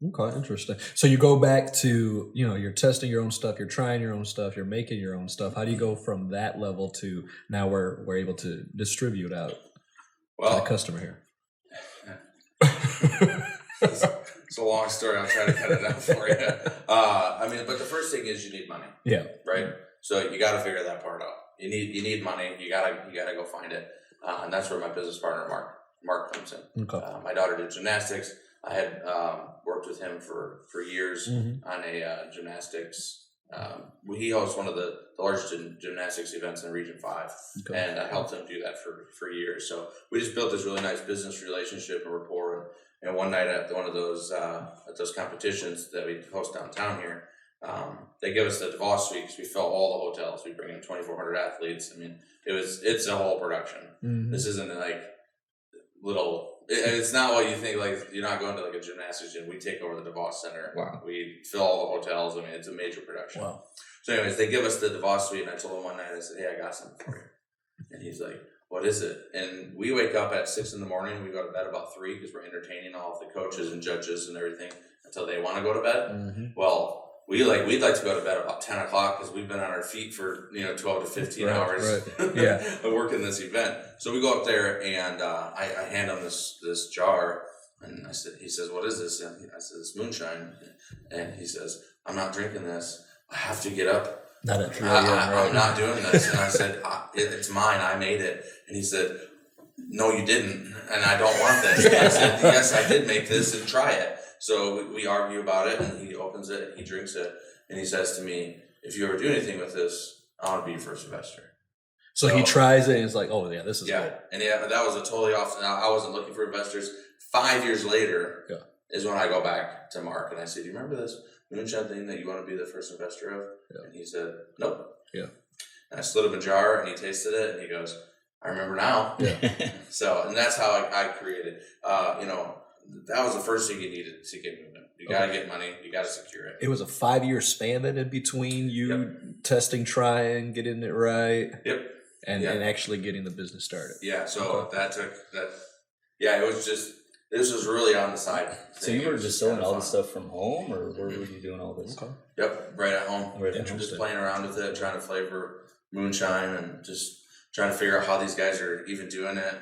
Okay, interesting. So you go back to, you're testing your own stuff, you're trying your own stuff, you're making your own stuff. How do you go from that level to now we're able to distribute out to the customer here? It's a long story. I'll try to cut it out for you. But the first thing is you need money. Yeah. Right. So you got to figure that part out. You need money. You gotta go find it. And that's where my business partner Mark comes in. Okay. My daughter did gymnastics. I had worked with him for years on a gymnastics. He hosts one of the largest gymnastics events in Region 5, and I helped him do that for years. So we just built this really nice business relationship and rapport. And one night at one of those competitions that we host downtown here, they give us the DeVos suite because we fill all the hotels. We bring in 2,400 athletes. I mean, it's a whole production. Mm-hmm. This isn't like little. It's not what you think. Like, you're not going to like a gymnastics gym. We take over the DeVos Center. Wow. We fill all the hotels. I mean, it's a major production. Wow. So, anyways, they give us the DeVos suite, and I told him one night, I said, "Hey, I got something for you." And he's like, "What is it?" And we wake up at 6 a.m. We go to bed about 3 because we're entertaining all of the coaches and judges and everything until they want to go to bed. Mm-hmm. Well, we'd like to go to bed about 10 o'clock because we've been on our feet for 12 to 15 hours of working this event. So we go up there and I hand him this jar, and he says, "What is this?" And I said, "It's moonshine." And he says, "I'm not drinking this. I have to get up. I'm not doing this." And I said, "It's mine. I made it." And he said, "No, you didn't. And I don't want this." And I said, "Yes, I did make this, and try it." So we argue about it, and he opens it, and he drinks it, and he says to me, "If you ever do anything with this, I want to be your first investor." So he tries it, and he's like, "Oh yeah, this is good." And that was a totally off. I wasn't looking for investors. 5 years later is when I go back to Mark, and I say, "Do you remember this moonshine thing that you want to be the first investor of?" Yeah. And he said, "Nope." Yeah. And I slid him a jar, and he tasted it, and he goes, "I remember now." Yeah. And that's how I created. That was the first thing you needed to get moving. You got to get money. You got to secure it. It was a 5-year span then in between you testing, trying, getting it right. Yep. And actually getting the business started. Yeah. So that took that. Yeah. It was just, this was really on the side. So you were just selling all this stuff from home, or where were you doing all this? Okay. Yep. Right at home. Just playing around with it, trying to flavor moonshine and just trying to figure out how these guys are even doing it,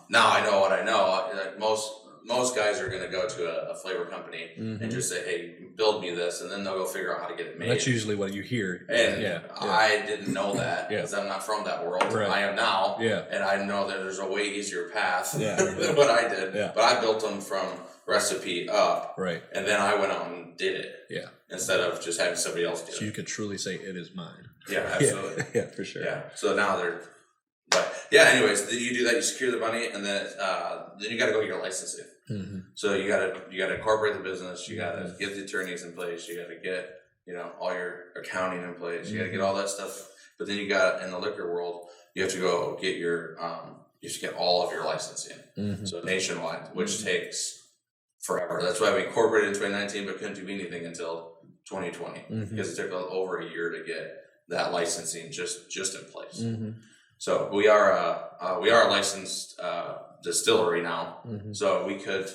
Now I know what I know. Like most guys are going to go to a flavor company and just say, "Hey, build me this," and then they'll go figure out how to get it made. That's usually what you hear. And I didn't know that because I'm not from that world. Right. I am now, and I know that there's a way easier path than what I did. Yeah. But I built them from recipe up, right? And then I went out and did it, instead of just having somebody else do it. So you could truly say, "It is mine." Yeah, absolutely. Yeah, for sure. Yeah. So now they're. But anyways, you do that. You secure the money, and then you got to go get your licensing. Mm-hmm. So you got to incorporate the business. You got to get the attorneys in place. You got to get all your accounting in place. You got to get all that stuff. But then you got, in the liquor world, you have to go get your you have to get all of your licensing. Mm-hmm. So nationwide, which takes forever. That's why we incorporated in 2019, but couldn't do anything until 2020 because it took over a year to get that licensing just in place. Mm-hmm. So we are a licensed distillery now, so we could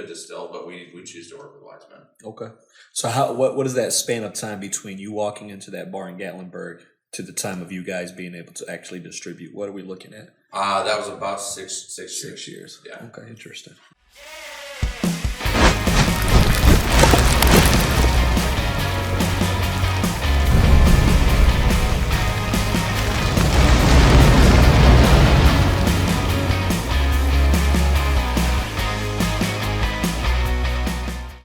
distill, but we choose to work with Wiseman. Okay. So what is that span of time between you walking into that bar in Gatlinburg to the time of you guys being able to actually distribute? What are we looking at? That was about six years. 6 years. Yeah. Okay, interesting.